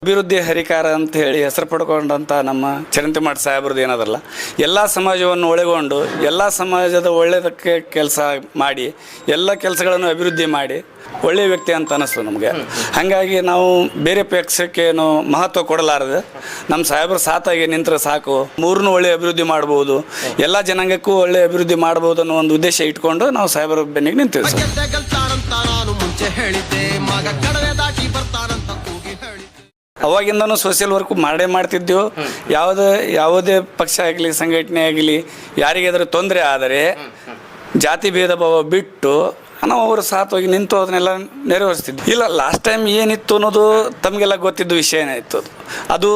ಅಭಿವೃದ್ಧಿ ಹರಿಕಾರ ಅಂತ ಹೇಳಿ ಹೆಸರು ಪಡ್ಕೊಂಡಂಥ ನಮ್ಮ ಚರಂತಿಮಠ ಸಾಹೇಬ್ರದ್ದು ಏನದಲ್ಲ, ಎಲ್ಲ ಸಮಾಜವನ್ನು ಒಳಗೊಂಡು ಎಲ್ಲ ಸಮಾಜದ ಒಳ್ಳೆಯದಕ್ಕೆ ಕೆಲಸ ಮಾಡಿ ಎಲ್ಲ ಕೆಲಸಗಳನ್ನು ಅಭಿವೃದ್ಧಿ ಮಾಡಿ ಒಳ್ಳೆಯ ವ್ಯಕ್ತಿ ಅಂತ ಅನ್ನಿಸ್ತು ನಮಗೆ. ಹಾಗಾಗಿ ನಾವು ಬೇರೆ ಪಕ್ಷಕ್ಕೇನು ಮಹತ್ವ ಕೊಡಲಾರದೆ ನಮ್ಮ ಸಾಹೇಬ್ರ ಸಾತಾಗಿ ನಿಂತರೆ ಸಾಕು, ಮೂರನ್ನೂ ಒಳ್ಳೆಯ ಅಭಿವೃದ್ಧಿ ಮಾಡ್ಬೋದು, ಎಲ್ಲ ಜನಾಂಗಕ್ಕೂ ಒಳ್ಳೆಯ ಅಭಿವೃದ್ಧಿ ಮಾಡ್ಬೋದು ಅನ್ನೋ ಒಂದು ಉದ್ದೇಶ ಇಟ್ಕೊಂಡು ನಾವು ಸಾಹೇಬ್ರ ಬೆನ್ನಿಗೆ ನಿಂತೀವಿ ಸರ್. ಅವಾಗಿಂದನೂ ಸೋಷಿಯಲ್ ವರ್ಕ್ ಮಾಡ್ತಿದ್ದೆವು. ಯಾವುದೇ ಪಕ್ಷ ಆಗಲಿ ಸಂಘಟನೆ ಆಗಲಿ ಯಾರಿಗಾದರೂ ತೊಂದರೆ ಆದರೆ ಜಾತಿ ಭೇದ ಭಾವ ಬಿಟ್ಟು ನಾವು ಅವರು ಸಾಥ್ ಹೋಗಿ ನಿಂತು ಅದನ್ನೆಲ್ಲ ನೆರವೇರಿಸ್ತಿದ್ವಿ. ಇಲ್ಲ, ಲಾಸ್ಟ್ ಟೈಮ್ ಏನಿತ್ತು ಅನ್ನೋದು ತಮಗೆಲ್ಲ ಗೊತ್ತಿದ್ದು ವಿಷಯನೇ ಇತ್ತು. ಅದು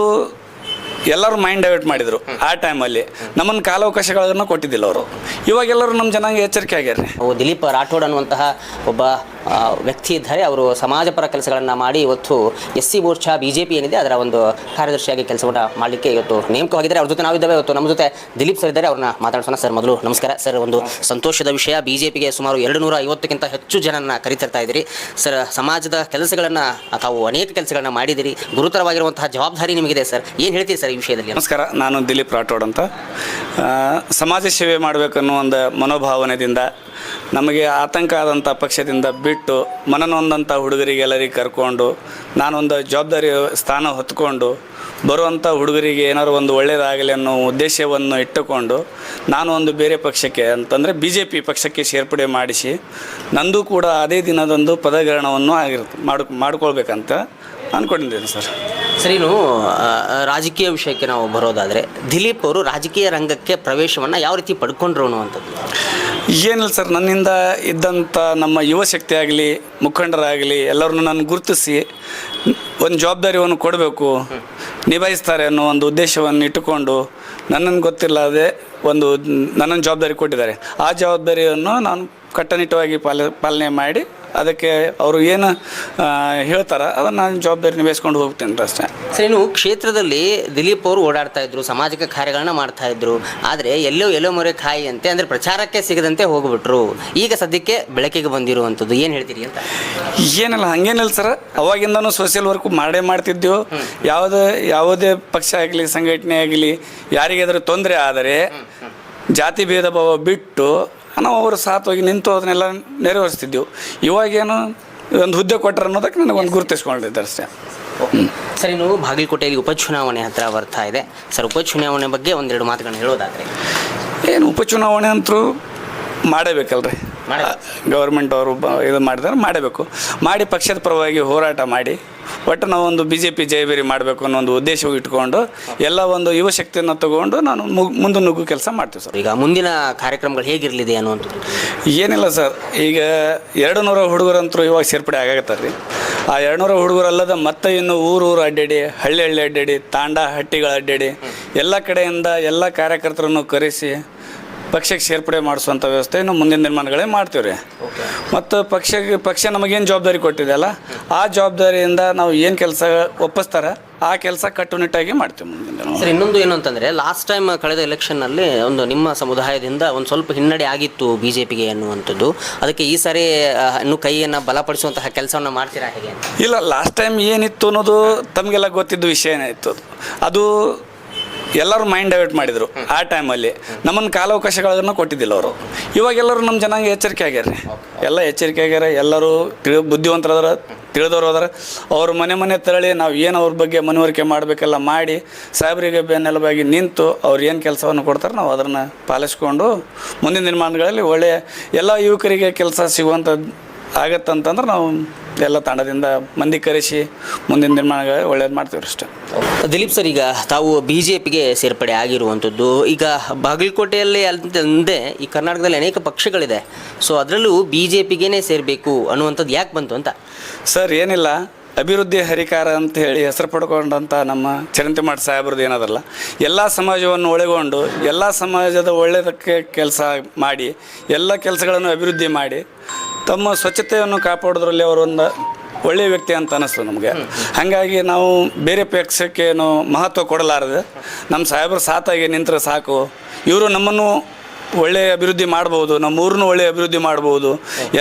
ಎಲ್ಲರೂ ಮೈಂಡ್ ಡೈವರ್ಟ್ ಮಾಡಿದರು. ಆ ಟೈಮಲ್ಲಿ ನಮ್ಮನ್ನು ಕಾಲಾವಕಾಶಗಳನ್ನು ಕೊಟ್ಟಿದ್ದಿಲ್ಲ ಅವರು. ಇವಾಗೆಲ್ಲರೂ ನಮ್ಮ ಜನಾಂಗ ಎಚ್ಚರಿಕೆ ಆಗ್ಯಾರ. ದಿಲೀಪ್ ರಾಠೋಡ್ ಅನ್ನುವಂತಹ ಒಬ್ಬ ವ್ಯಕ್ತಿ ಇದ್ದಾರೆ. ಅವರು ಸಮಾಜಪರ ಕೆಲಸಗಳನ್ನು ಮಾಡಿ ಇವತ್ತು SC ಮೋರ್ಚಾ BJP ಏನಿದೆ ಅದರ ಒಂದು ಕಾರ್ಯದರ್ಶಿಯಾಗಿ ಕೆಲಸವನ್ನು ಮಾಡಲಿಕ್ಕೆ ಇವತ್ತು ನೇಮಕವಾಗಿದ್ದಾರೆ. ಅವ್ರ ಜೊತೆ ನಾವಿದ್ದೇವೆ. ಇವತ್ತು ನಮ್ಮ ಜೊತೆ ದಿಲೀಪ್ ಸರ್ ಇದ್ದಾರೆ, ಅವ್ರನ್ನ ಮಾತಾಡ್ಸೋಣ. ಸರ್, ಮೊದಲು ನಮಸ್ಕಾರ ಸರ್. ಒಂದು ಸಂತೋಷದ ವಿಷಯ, BJPಗೆ ಸುಮಾರು 250ಕ್ಕಿಂತ ಹೆಚ್ಚು ಜನರನ್ನು ಕರಿತಿರ್ತಾ ಇದ್ದೀರಿ ಸರ್. ಸಮಾಜದ ಕೆಲಸಗಳನ್ನು ತಾವು ಅನೇಕ ಕೆಲಸಗಳನ್ನು ಮಾಡಿದಿರಿ, ಗುರುತರವಾಗಿರುವಂತಹ ಜವಾಬ್ದಾರಿ ನಿಮಗಿದೆ ಸರ್. ಏನು ಹೇಳ್ತೀರಿ ಸರ್ ಈ ವಿಷಯದಲ್ಲಿ? ನಮಸ್ಕಾರ, ನಾನು ದಿಲೀಪ್ ರಾಠೋಡ್ ಅಂತ. ಸಮಾಜ ಸೇವೆ ಮಾಡಬೇಕನ್ನೋ ಒಂದು ಮನೋಭಾವನೆಯಿಂದ ನಮಗೆ ಆತಂಕ ಆದಂಥ ಪಕ್ಷದಿಂದ ಬಿಟ್ಟು ಮನನೊಂದಂಥ ಹುಡುಗರಿಗೆಲ್ಲರಿಗೆ ಕರ್ಕೊಂಡು ನಾನೊಂದು ಜವಾಬ್ದಾರಿ ಸ್ಥಾನ ಹೊತ್ಕೊಂಡು ಬರುವಂಥ ಹುಡುಗರಿಗೆ ಏನಾದ್ರು ಒಂದು ಒಳ್ಳೆಯದಾಗಲಿ ಅನ್ನೋ ಉದ್ದೇಶವನ್ನು ಇಟ್ಟುಕೊಂಡು ನಾನು ಒಂದು ಬೇರೆ ಪಕ್ಷಕ್ಕೆ ಅಂತಂದರೆ BJP ಪಕ್ಷಕ್ಕೆ ಸೇರ್ಪಡೆ ಮಾಡಿಸಿ ನಂದು ಕೂಡ ಅದೇ ದಿನದಂದು ಪದಗ್ರಹಣವನ್ನು ಮಾಡ್ಕೊಳ್ಬೇಕಂತ ಅಂದ್ಕೊಂಡಿದ್ದೇನೆ ಸರ್. ಸರಿನು, ರಾಜಕೀಯ ವಿಷಯಕ್ಕೆ ನಾವು ಬರೋದಾದರೆ ದಿಲೀಪ್ ಅವರು ರಾಜಕೀಯ ರಂಗಕ್ಕೆ ಪ್ರವೇಶವನ್ನು ಯಾವ ರೀತಿ ಪಡ್ಕೊಂಡ್ರು ಅನ್ನುವಂಥದ್ದು? ಏನಿಲ್ಲ ಸರ್, ನನ್ನಿಂದ ಇದ್ದಂಥ ನಮ್ಮ ಯುವ ಶಕ್ತಿ ಆಗಲಿ ಮುಖಂಡರಾಗಲಿ ಎಲ್ಲರನ್ನೂ ನಾನು ಗುರುತಿಸಿ ಒಂದು ಜವಾಬ್ದಾರಿಯನ್ನು ಕೊಡಬೇಕು, ನಿಭಾಯಿಸ್ತಾರೆ ಅನ್ನೋ ಒಂದು ಉದ್ದೇಶವನ್ನು ಇಟ್ಟುಕೊಂಡು ನನ್ನನ್ನು ಗೊತ್ತಿಲ್ಲದೆ ನನ್ನನ್ನು ಜವಾಬ್ದಾರಿ ಕೊಟ್ಟಿದ್ದಾರೆ. ಆ ಜವಾಬ್ದಾರಿಯನ್ನು ನಾನು ಕಟ್ಟುನಿಟ್ಟವಾಗಿ ಪಾಲನೆ ಮಾಡಿ ಅದಕ್ಕೆ ಅವರು ಏನು ಹೇಳ್ತಾರೆ ಅದನ್ನು ನಾನು ಜವಾಬ್ದಾರಿ ನಿಭಾಯಿಸ್ಕೊಂಡು ಹೋಗ್ತೇನೆ ಅಷ್ಟೇ. ಸರಿ, ನೀವು ಕ್ಷೇತ್ರದಲ್ಲಿ ದಿಲೀಪ್ ಅವರು ಓಡಾಡ್ತಾ ಇದ್ರು, ಸಾಮಾಜಿಕ ಕಾರ್ಯಗಳನ್ನ ಮಾಡ್ತಾ ಇದ್ರು. ಆದರೆ ಎಲ್ಲೋ ಮೊರೆ ಕಾಯಿ ಅಂತೆ, ಅಂದರೆ ಪ್ರಚಾರಕ್ಕೆ ಸಿಗದಂತೆ ಹೋಗ್ಬಿಟ್ರು. ಈಗ ಸದ್ಯಕ್ಕೆ ಬೆಳಕಿಗೆ ಬಂದಿರುವಂಥದ್ದು ಏನು ಹೇಳ್ತೀರಿ ಅಂತ? ಏನಿಲ್ಲ, ಹಂಗೇನಿಲ್ಲ ಸರ್. ಅವಾಗಿಂದನೂ ಸೋಷಿಯಲ್ ವರ್ಕ್ ಮಾಡ್ತಿದ್ದೆವು. ಯಾವುದೇ ಪಕ್ಷ ಆಗಲಿ ಸಂಘಟನೆ ಆಗಲಿ ಯಾರಿಗಾದರೂ ತೊಂದರೆ ಆದರೆ ಜಾತಿ ಭೇದ ಭಾವ ಬಿಟ್ಟು ನಾವು ಅವರು ಸಾಥ್ ಹೋಗಿ ನಿಂತು ಅದನ್ನೆಲ್ಲ ನೆರವೇರಿಸ್ತಿದ್ದೆವು. ಇವಾಗೇನು ಒಂದು ಹುದ್ದೆ ಕೊಟ್ಟರೆ ಅನ್ನೋದಕ್ಕೆ ನನಗೊಂದು ಗುರುತಿಸ್ಕೊಂಡಿದ್ದಾರೆ ಅಷ್ಟೇ. ಸರಿ, ನೀವು ಬಾಗಲಕೋಟೆಯಲ್ಲಿ ಉಪಚುನಾವಣೆ ಹತ್ರ ಬರ್ತಾ ಇದೆ ಸರ್. ಉಪಚುನಾವಣೆ ಬಗ್ಗೆ ಒಂದೆರಡು ಮಾತುಗಳನ್ನ ಹೇಳೋದಾದರೆ? ಏನು ಉಪಚುನಾವಣೆ ಅಂತರೂ ಮಾಡಬೇಕಲ್ರಿ. ಗೌರ್ಮೆಂಟ್ ಅವರು ಇದು ಮಾಡಿದ್ರೆ ಮಾಡಬೇಕು. ಮಾಡಿ ಪಕ್ಷದ ಪರವಾಗಿ ಹೋರಾಟ ಮಾಡಿ ಒಟ್ಟು ನಾವು ಒಂದು BJP ಜಯಬೇರಿ ಮಾಡಬೇಕು ಅನ್ನೋ ಒಂದು ಉದ್ದೇಶವು ಇಟ್ಕೊಂಡು ಎಲ್ಲ ಒಂದು ಯುವ ಶಕ್ತಿಯನ್ನು ತಗೊಂಡು ನಾನು ಮುಂದೆ ನುಗ್ಗು ಕೆಲಸ ಮಾಡ್ತೀವಿ ಸರ್. ಈಗ ಮುಂದಿನ ಕಾರ್ಯಕ್ರಮಗಳು ಹೇಗಿರಲಿದೆ ಅನ್ನುವಂಥದ್ದು? ಏನಿಲ್ಲ ಸರ್, ಈಗ 200 ಹುಡುಗರಂತರೂ ಇವಾಗ ಸೇರ್ಪಡೆ ಆಗತ್ತಾರೆ ರೀ. ಆ 200 ಹುಡುಗರಲ್ಲದ ಮತ್ತೆ ಇನ್ನು ಊರು ಅಡ್ಡಾಡಿ ಹಳ್ಳಿ ಅಡ್ಡಾಡಿ ತಾಂಡ ಹಟ್ಟಿಗಳು ಅಡ್ಡಾಡಿ ಎಲ್ಲ ಕಡೆಯಿಂದ ಎಲ್ಲ ಕಾರ್ಯಕರ್ತರನ್ನು ಕರೆಸಿ ಪಕ್ಷಕ್ಕೆ ಸೇರ್ಪಡೆ ಮಾಡಿಸುವಂಥ ವ್ಯವಸ್ಥೆ ಇನ್ನು ಮುಂದಿನ ದಿನಮಾನಗಳೇ ಮಾಡ್ತೀವಿ ರೀ. ಮತ್ತು ಪಕ್ಷ ನಮಗೇನು ಜವಾಬ್ದಾರಿ ಕೊಟ್ಟಿದೆಯಲ್ಲ ಆ ಜವಾಬ್ದಾರಿಯಿಂದ ನಾವು ಏನು ಕೆಲಸ ಒಪ್ಪಿಸ್ತಾರೆ ಆ ಕೆಲಸ ಕಟ್ಟುನಿಟ್ಟಾಗಿ ಮಾಡ್ತೀವಿ ಮುಂದಿನ ದಿನ. ಸರ್, ಇನ್ನೊಂದು ಏನು ಅಂತಂದರೆ ಲಾಸ್ಟ್ ಟೈಮ್ ಕಳೆದ ಎಲೆಕ್ಷನ್ನಲ್ಲಿ ಒಂದು ನಿಮ್ಮ ಸಮುದಾಯದಿಂದ ಒಂದು ಸ್ವಲ್ಪ ಹಿನ್ನಡೆ ಆಗಿತ್ತು BJPಗೆ ಅನ್ನುವಂಥದ್ದು. ಅದಕ್ಕೆ ಈ ಸಾರಿ ಇನ್ನೂ ಕೈಯನ್ನು ಬಲಪಡಿಸುವಂತಹ ಕೆಲಸವನ್ನು ಮಾಡ್ತೀರಾ ಹೇಗೆ? ಇಲ್ಲ, ಲಾಸ್ಟ್ ಟೈಮ್ ಏನಿತ್ತು ಅನ್ನೋದು ತಮಗೆಲ್ಲ ಗೊತ್ತಿದ್ದು ವಿಷಯನೇ ಇತ್ತು. ಅದು ಎಲ್ಲರೂ ಮೈಂಡ್ ಡೈವರ್ಟ್ ಮಾಡಿದರು. ಆ ಟೈಮಲ್ಲಿ ನಮ್ಮನ್ನು ಕಾಲಾವಕಾಶಗಳನ್ನು ಕೊಟ್ಟಿದ್ದಿಲ್ಲ ಅವರು. ಇವಾಗೆಲ್ಲರೂ ನಮ್ಮ ಜನಾಂಗ ಎಚ್ಚರಿಕೆ ಆಗ್ಯಾರ. ಎಲ್ಲ ಎಚ್ಚರಿಕೆ ಆಗ್ಯಾರ. ಎಲ್ಲರೂ ಬುದ್ಧಿವಂತರದಾರ, ತಿಳಿದವರು ಅದಾರ. ಅವ್ರ ಮನೆ ತೆರಳಿ ನಾವು ಏನು ಅವ್ರ ಬಗ್ಗೆ ಮನವರಿಕೆ ಮಾಡಬೇಕೆಲ್ಲ ಮಾಡಿ ಸಾಹೇಬರಿಗೆ ಬೆನ್ನೆಲುಬಾಗಿ ನಿಂತು ಅವ್ರು ಏನು ಕೆಲಸವನ್ನು ಕೊಡ್ತಾರೆ ನಾವು ಅದನ್ನು ಪಾಲಿಸ್ಕೊಂಡು ಮುಂದಿನ ದಿನಮಾನಗಳಲ್ಲಿ ಒಳ್ಳೆಯ ಎಲ್ಲ ಯುವಕರಿಗೆ ಕೆಲಸ ಸಿಗುವಂಥದ್ದು ಆಗತ್ತಂತಂದ್ರೆ ನಾವು ಎಲ್ಲ ತಂಡದಿಂದ ಮಂದಿ ಕರೆಸಿ ಮುಂದಿನ ನಿರ್ಮಾಣ ಒಳ್ಳೇದು ಮಾಡ್ತೀವಿ ಅಷ್ಟೇ. ದಿಲೀಪ್ ಸರ್, ಈಗ ತಾವು BJPಗೆ ಸೇರ್ಪಡೆ ಆಗಿರುವಂಥದ್ದು. ಈಗ ಬಾಗಲಕೋಟೆಯಲ್ಲಿ ಅಂದೆ ಈ ಕರ್ನಾಟಕದಲ್ಲಿ ಅನೇಕ ಪಕ್ಷಗಳಿದೆ. ಸೊ ಅದರಲ್ಲೂ BJPಗೇ ಸೇರಬೇಕು ಅನ್ನುವಂಥದ್ದು ಯಾಕೆ ಬಂತು ಅಂತ? ಸರ್, ಏನಿಲ್ಲ, ಅಭಿವೃದ್ಧಿ ಹರಿಕಾರ ಅಂತ ಹೇಳಿ ಹೆಸರು ಪಡ್ಕೊಂಡಂಥ ನಮ್ಮ ಚರಂತಿಮಠ ಸಾಹೇಬ್ರದ್ದು ಏನದಲ್ಲ, ಎಲ್ಲ ಸಮಾಜವನ್ನು ಒಳಗೊಂಡು ಎಲ್ಲ ಸಮಾಜದ ಒಳ್ಳೆಯದಕ್ಕೆ ಕೆಲಸ ಮಾಡಿ ಎಲ್ಲ ಕೆಲಸಗಳನ್ನು ಅಭಿವೃದ್ಧಿ ಮಾಡಿ ತಮ್ಮ ಸ್ವಚ್ಛತೆಯನ್ನು ಕಾಪಾಡೋದ್ರಲ್ಲಿ ಅವರೊಂದು ಒಳ್ಳೆಯ ವ್ಯಕ್ತಿ ಅಂತ ಅನ್ನಿಸ್ತು ನಮಗೆ. ಹಾಗಾಗಿ ನಾವು ಬೇರೆ ಪಕ್ಷಕ್ಕೇನು ಮಹತ್ವ ಕೊಡಲಾರದೆ ನಮ್ಮ ಸಾಹೇಬ್ರ ಸಾತಾಗಿ ನಿಂತರೆ ಸಾಕು, ಇವರು ನಮ್ಮನ್ನು ಒಳ್ಳೆಯ ಅಭಿವೃದ್ಧಿ ಮಾಡ್ಬೋದು, ನಮ್ಮ ಊರನ್ನು ಒಳ್ಳೆಯ ಅಭಿವೃದ್ಧಿ ಮಾಡ್ಬೋದು,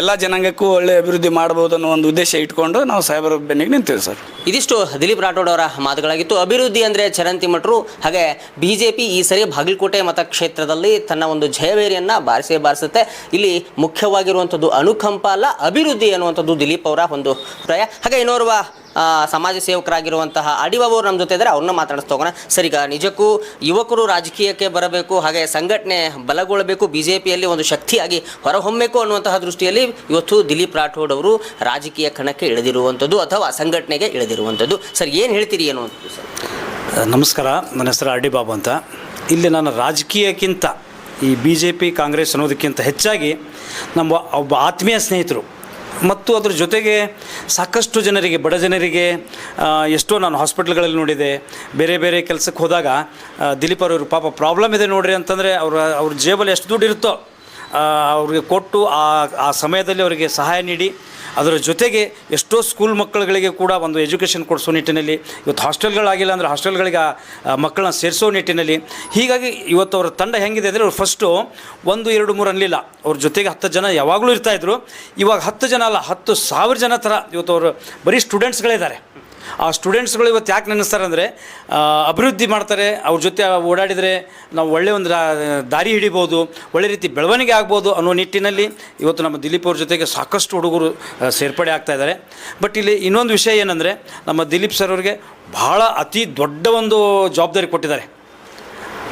ಎಲ್ಲ ಜನಾಂಗಕ್ಕೂ ಒಳ್ಳೆಯ ಅಭಿವೃದ್ಧಿ ಮಾಡ್ಬೋದು ಅನ್ನೋ ಒಂದು ಉದ್ದೇಶ ಇಟ್ಕೊಂಡು ನಾವು ಸಾಹೇಬರ ಬೆನ್ನಿಗೆ ನಿಂತೀವಿ ಸರ್. ಇದಿಷ್ಟು ದಿಲೀಪ್ ರಾಠೋಡ್ ಅವರ ಮಾತುಗಳಾಗಿತ್ತು. ಅಭಿವೃದ್ಧಿ ಅಂದರೆ ಚರಂತಿ ಮಠರು. ಹಾಗೆ BJP ಈ ಸರಿ ಬಾಗಲಕೋಟೆ ಮತಕ್ಷೇತ್ರದಲ್ಲಿ ತನ್ನ ಒಂದು ಜಯವೇರಿಯನ್ನು ಬಾರಿಸುತ್ತೆ. ಇಲ್ಲಿ ಮುಖ್ಯವಾಗಿರುವಂಥದ್ದು ಅನುಕಂಪ ಅಲ್ಲ, ಅಭಿವೃದ್ಧಿ ಅನ್ನುವಂಥದ್ದು ದಿಲೀಪ್ ಅವರ ಒಂದು ಅಭಿಪ್ರಾಯ. ಹಾಗೆ ಇನ್ನೋರ್ವ ಸಮಾಜ ಸೇವಕರಾಗಿರುವಂತಹ ಅಡಿಬಾಬು ಅವರು ನಮ್ಮ ಜೊತೆ ಇದ್ದಾರೆ, ಅವ್ರನ್ನ ಮಾತಾಡಿಸ್ತೋಗೋಣ. ಸರ್, ಈಗ ನಿಜಕ್ಕೂ ಯುವಕರು ರಾಜಕೀಯಕ್ಕೆ ಬರಬೇಕು, ಹಾಗೆ ಸಂಘಟನೆ ಬಲಗೊಳ್ಳಬೇಕು, BJPಯಲ್ಲಿ ಒಂದು ಶಕ್ತಿಯಾಗಿ ಹೊರಹೊಮ್ಮಬೇಕು ಅನ್ನುವಂತಹ ದೃಷ್ಟಿಯಲ್ಲಿ ಇವತ್ತು ದಿಲೀಪ್ ರಾಠೋಡ್ ಅವರು ರಾಜಕೀಯ ಕಣಕ್ಕೆ ಇಳಿದಿರುವಂಥದ್ದು ಅಥವಾ ಸಂಘಟನೆಗೆ ಇಳಿದಿರುವಂಥದ್ದು. ಸರ್, ಏನು ಹೇಳ್ತೀರಿ ಅನ್ನುವಂಥದ್ದು? ಸರ್ ನಮಸ್ಕಾರ, ನನ್ನ ಹೆಸರು ಅಡಿಬಾಬು ಅಂತ. ಇಲ್ಲಿ ನಾನು ರಾಜಕೀಯಕ್ಕಿಂತ ಈ BJP ಕಾಂಗ್ರೆಸ್ ಅನ್ನೋದಕ್ಕಿಂತ ಹೆಚ್ಚಾಗಿ ನಮ್ಮ ಒಬ್ಬ ಆತ್ಮೀಯ ಸ್ನೇಹಿತರು ಮತ್ತು ಅದ್ರ ಜೊತೆಗೆ ಸಾಕಷ್ಟು ಜನರಿಗೆ, ಬಡ ಜನರಿಗೆ ಎಷ್ಟೋ ನಾನು ಹಾಸ್ಪಿಟ್ಲ್ಗಳಲ್ಲಿ ನೋಡಿದೆ, ಬೇರೆ ಬೇರೆ ಕೆಲಸಕ್ಕೆ ಹೋದಾಗ ದಿಲೀಪ್ ಅವರು ಪಾಪ ಪ್ರಾಬ್ಲಮ್ ಇದೆ ನೋಡ್ರಿ ಅಂತಂದರೆ ಅವ್ರ ಜೇಬಲ್ಲಿ ಎಷ್ಟು ದುಡ್ಡು ಇರುತ್ತೋ ಅವ್ರಿಗೆ ಕೊಟ್ಟು ಆ ಸಮಯದಲ್ಲಿ ಅವರಿಗೆ ಸಹಾಯ ನೀಡಿ, ಅದರ ಜೊತೆಗೆ ಎಷ್ಟೋ ಸ್ಕೂಲ್ ಮಕ್ಕಳುಗಳಿಗೆ ಕೂಡ ಒಂದು ಎಜುಕೇಷನ್ ಕೊಡಿಸೋ ನಿಟ್ಟಿನಲ್ಲಿ, ಇವತ್ತು ಹಾಸ್ಟೆಲ್ಗಳಾಗಿಲ್ಲ ಅಂದರೆ ಹಾಸ್ಟೆಲ್ಗಳಿಗೆ ಮಕ್ಕಳನ್ನ ಸೇರಿಸೋ ನಿಟ್ಟಿನಲ್ಲಿ, ಹೀಗಾಗಿ ಇವತ್ತು ಅವರ ತಂಡ ಹೆಂಗಿದೆ ಅಂದರೆ ಅವ್ರು ಫಸ್ಟು 1, 2, 3 ಅನ್ನಲಿಲ್ಲ, ಅವ್ರ ಜೊತೆಗೆ 10 ಜನ ಯಾವಾಗಲೂ ಇರ್ತಾಯಿದ್ರು. ಇವಾಗ 10 ಜನ ಅಲ್ಲ, 10,000 ಜನ ಥರ ಇವತ್ತು ಅವರು ಬರೀ ಸ್ಟೂಡೆಂಟ್ಸ್ಗಳಿದ್ದಾರೆ. ಆ ಸ್ಟೂಡೆಂಟ್ಸ್ಗಳು ಇವತ್ತು ಯಾಕೆ ನೆನೆಸ್ತಾರೆ ಅಂದರೆ ಅಭಿವೃದ್ಧಿ ಮಾಡ್ತಾರೆ, ಅವ್ರ ಜೊತೆ ಓಡಾಡಿದರೆ ನಾವು ಒಳ್ಳೆಯ ಒಂದು ದಾರಿ ಹಿಡಿಬೋದು, ಒಳ್ಳೆ ರೀತಿ ಬೆಳವಣಿಗೆ ಆಗ್ಬೋದು ಅನ್ನೋ ನಿಟ್ಟಿನಲ್ಲಿ ಇವತ್ತು ನಮ್ಮ ದಿಲೀಪ್ ಅವ್ರ ಜೊತೆಗೆ ಸಾಕಷ್ಟು ಹುಡುಗರು ಸೇರ್ಪಡೆ ಆಗ್ತಾಯಿದ್ದಾರೆ. ಬಟ್ ಇಲ್ಲಿ ಇನ್ನೊಂದು ವಿಷಯ ಏನಂದರೆ, ನಮ್ಮ ದಿಲೀಪ್ ಸರ್ ಅವ್ರಿಗೆ ಭಾಳ ಅತಿ ದೊಡ್ಡ ಒಂದು ಜವಾಬ್ದಾರಿ ಕೊಟ್ಟಿದ್ದಾರೆ.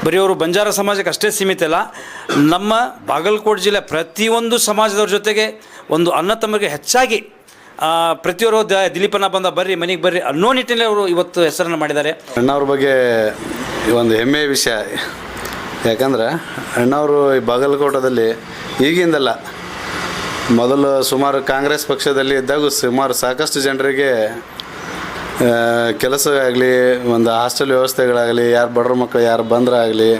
ಬರೀ ಅವರು ಬಂಜಾರ ಸಮಾಜಕ್ಕೆ ಅಷ್ಟೇ ಸೀಮಿತ ಇಲ್ಲ, ನಮ್ಮ ಬಾಗಲಕೋಟೆ ಜಿಲ್ಲೆ ಪ್ರತಿಯೊಂದು ಸಮಾಜದವ್ರ ಜೊತೆಗೆ ಒಂದು ಅಣ್ಣ ತಮ್ಮರಿಗೆ ಹೆಚ್ಚಾಗಿ ಪ್ರತಿಯೊಬ್ಬರು ದಿಲೀಪನ ಬಂದ ಬರ್ರಿ ಮನೆಗೆ ಬರ್ರಿ ಅನ್ನೋ ನಿಟ್ಟಿನಲ್ಲಿ ಅವರು ಇವತ್ತು ಹೆಸರನ್ನು ಮಾಡಿದ್ದಾರೆ. ಅಣ್ಣವ್ರ ಬಗ್ಗೆ ಒಂದು ಹೆಮ್ಮೆಯ ವಿಷಯ. ಯಾಕಂದ್ರೆ ಅಣ್ಣವರು ಈ ಬಾಗಲಕೋಟದಲ್ಲಿ ಈಗಿಂದಲ್ಲ, ಮೊದಲು ಸುಮಾರು ಕಾಂಗ್ರೆಸ್ ಪಕ್ಷದಲ್ಲಿ ಇದ್ದಾಗ ಸಾಕಷ್ಟು ಜನರಿಗೆ ಕೆಲಸ ಆಗಲಿ, ಒಂದು ಹಾಸ್ಟೆಲ್ ವ್ಯವಸ್ಥೆಗಳಾಗಲಿ, ಯಾರು ಬಡ್ರ ಮಕ್ಕಳು ಯಾರು ಬಂದ್ರಾಗಲಿ,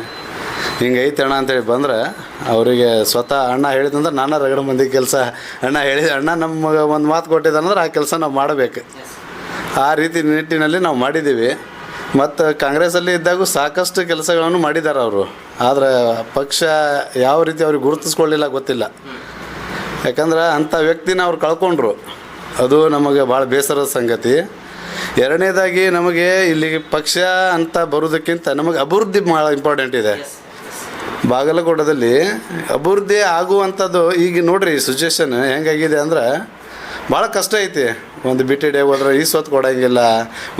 ಹಿಂಗೆ ಐತೆ ಅಣ್ಣ ಅಂತೇಳಿ ಬಂದ್ರೆ ಅವರಿಗೆ ಸ್ವತಃ ಅಣ್ಣ ಹೇಳಿದಂದ್ರೆ ನಾನಾ ರಗಡ ಮಂದಿ ಕೆಲಸ ಅಣ್ಣ ನಮಗೆ ಒಂದು ಮಾತು ಕೊಟ್ಟಿದ್ದಾನಂದ್ರೆ ಆ ಕೆಲಸ ನಾವು ಮಾಡಬೇಕು. ಆ ರೀತಿ ನಿಟ್ಟಿನಲ್ಲಿ ನಾವು ಮಾಡಿದ್ದೀವಿ. ಮತ್ತು ಕಾಂಗ್ರೆಸ್ಸಲ್ಲಿ ಇದ್ದಾಗೂ ಸಾಕಷ್ಟು ಕೆಲಸಗಳನ್ನು ಮಾಡಿದ್ದಾರೆ ಅವರು. ಆದರೆ ಪಕ್ಷ ಯಾವ ರೀತಿ ಅವ್ರಿಗೆ ಗುರುತಿಸ್ಕೊಳ್ಳಿಲ್ಲ ಗೊತ್ತಿಲ್ಲ. ಯಾಕಂದ್ರೆ ಅಂಥ ವ್ಯಕ್ತಿನ ಅವ್ರು ಕಳ್ಕೊಂಡ್ರು, ಅದು ನಮಗೆ ಭಾಳ ಬೇಸರದ ಸಂಗತಿ. ಎರಡನೇದಾಗಿ ನಮಗೆ ಇಲ್ಲಿ ಪಕ್ಷ ಅಂತ ಬರೋದಕ್ಕಿಂತ ನಮಗೆ ಅಭಿವೃದ್ಧಿ ಭಾಳ ಇಂಪಾರ್ಟೆಂಟ್ ಇದೆ. ಬಾಗಲಕೋಟದಲ್ಲಿ ಅಭಿವೃದ್ಧಿ ಆಗುವಂಥದ್ದು ಈಗ ನೋಡ್ರಿ ಸಿಚುವೇಶನ್ ಹೆಂಗಾಗಿದೆ ಅಂದ್ರೆ ಭಾಳ ಕಷ್ಟ ಐತಿ. ಒಂದು BTD ಹೋದ್ರೆ ಸ್ವತ್ತು ಕೊಡೋಂಗಿಲ್ಲ,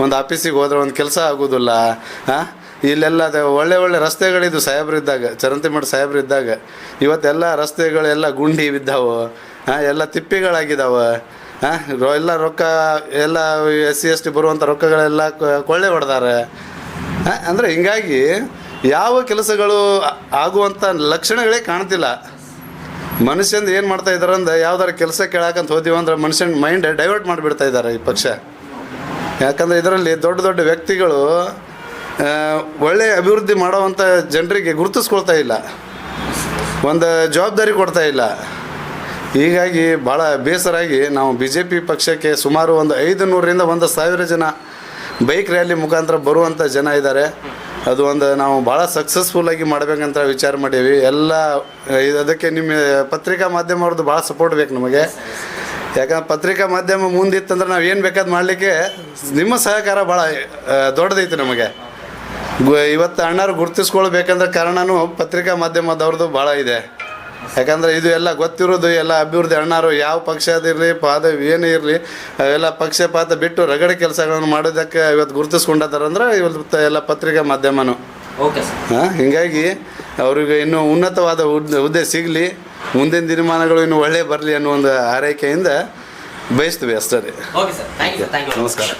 ಒಂದು ಆಫೀಸಿಗೆ ಹೋದ್ರೆ ಒಂದು ಕೆಲಸ ಆಗೋದಿಲ್ಲ. ಇಲ್ಲೆಲ್ಲ ಒಳ್ಳೆ ರಸ್ತೆಗಳಿದ್ದು ಸಾಹೇಬ್ರಿದ್ದಾಗ, ಚರಂತಿಮಠ ಸಾಹೇಬ್ರಿದ್ದಾಗ ಇವತ್ತೆಲ್ಲ ರಸ್ತೆಗಳೆಲ್ಲ ಗುಂಡಿ ಬಿದ್ದಾವೆ, ಎಲ್ಲ ತಿಪ್ಪಿಗಳಾಗಿದ್ದಾವೆ. ಎಲ್ಲ ರೊಕ್ಕ ಎಲ್ಲ SC ST ಬರುವಂಥ ರೊಕ್ಕಗಳೆಲ್ಲ ಕೊಳ್ಳೆ ಹೊಡೆದಾರೆ. ಅಂದರೆ ಹಿಂಗಾಗಿ ಯಾವ ಕೆಲಸಗಳು ಆಗುವಂಥ ಲಕ್ಷಣಗಳೇ ಕಾಣ್ತಿಲ್ಲ. ಮನುಷ್ಯಂದು ಏನು ಮಾಡ್ತಾ ಇದ್ದಾರೆ ಅಂದ್ರೆ, ಯಾವ್ದಾರು ಕೆಲಸ ಕೇಳಾಕಂತ ಹೋದಿವಿ ಅಂದ್ರೆ ಮನುಷ್ಯನ ಮೈಂಡ್ ಡೈವರ್ಟ್ ಮಾಡಿಬಿಡ್ತಾ ಇದ್ದಾರೆ ಈ ಪಕ್ಷ. ಯಾಕಂದರೆ ಇದರಲ್ಲಿ ದೊಡ್ಡ ವ್ಯಕ್ತಿಗಳು ಒಳ್ಳೆಯ ಅಭಿವೃದ್ಧಿ ಮಾಡೋವಂಥ ಜನರಿಗೆ ಗುರುತಿಸ್ಕೊಳ್ತಾ ಇಲ್ಲ, ಒಂದು ಜವಾಬ್ದಾರಿ ಕೊಡ್ತಾ ಇಲ್ಲ. ಹೀಗಾಗಿ ಭಾಳ ಬೇಸರಾಗಿ ನಾವು BJP ಪಕ್ಷಕ್ಕೆ ಸುಮಾರು ಒಂದು 500ರಿಂದ 1,000 ಜನ ಬೈಕ್ ರ್ಯಾಲಿ ಮುಖಾಂತರ ಬರುವಂಥ ಜನ ಇದ್ದಾರೆ. ಅದು ಒಂದು ನಾವು ಭಾಳ ಸಕ್ಸಸ್ಫುಲ್ಲಾಗಿ ಮಾಡಬೇಕಂತ ವಿಚಾರ ಮಾಡೀವಿ. ಎಲ್ಲ ಅದಕ್ಕೆ ನಿಮ್ಮ ಪತ್ರಿಕಾ ಮಾಧ್ಯಮವ್ರದ್ದು ಭಾಳ ಸಪೋರ್ಟ್ ಬೇಕು ನಮಗೆ. ಯಾಕಂದ್ರೆ ಪತ್ರಿಕಾ ಮಾಧ್ಯಮ ಮುಂದಿತ್ತಂದ್ರೆ ನಾವು ಏನು ಬೇಕಾದ್ ಮಾಡಲಿಕ್ಕೆ ನಿಮ್ಮ ಸಹಕಾರ ಭಾಳ ದೊಡ್ಡದೈತೆ ನಮಗೆ. ಇವತ್ತು ಅಣ್ಣರು ಗುರುತಿಸ್ಕೊಳ್ಬೇಕಂದ್ರೆ ಕಾರಣನೂ ಪತ್ರಿಕಾ ಮಾಧ್ಯಮದವ್ರದ್ದು ಭಾಳ ಇದೆ. ಯಾಕಂದರೆ ಇದು ಎಲ್ಲ ಗೊತ್ತಿರೋದು ಎಲ್ಲ ಅಭಿವೃದ್ಧಿ ಅಣ್ಣರು ಯಾವ ಪಕ್ಷ ಅದಿರಲಿ ಏನೇ ಇರಲಿ ಅವೆಲ್ಲ ಪಕ್ಷಪಾತ ಬಿಟ್ಟು ರಗಡೆ ಕೆಲಸಗಳನ್ನು ಮಾಡೋದಕ್ಕೆ ಇವತ್ತು ಗುರುತಿಸ್ಕೊಂಡಿದ್ದಾರಂದ್ರೆ ಇವತ್ತು ಎಲ್ಲ ಪತ್ರಿಕಾ ಮಾಧ್ಯಮನೂ. ಹೀಗಾಗಿ ಅವ್ರಿಗೆ ಇನ್ನೂ ಉನ್ನತವಾದ ಹುದ್ದೆ ಸಿಗಲಿ, ಮುಂದಿನ ದಿನಮಾನಗಳು ಇನ್ನೂ ಒಳ್ಳೆ ಬರಲಿ ಅನ್ನೋ ಒಂದು ಆರೈಕೆಯಿಂದ ಬಯಸ್ತೀವಿ ಅಷ್ಟೇ. ನಮಸ್ಕಾರ.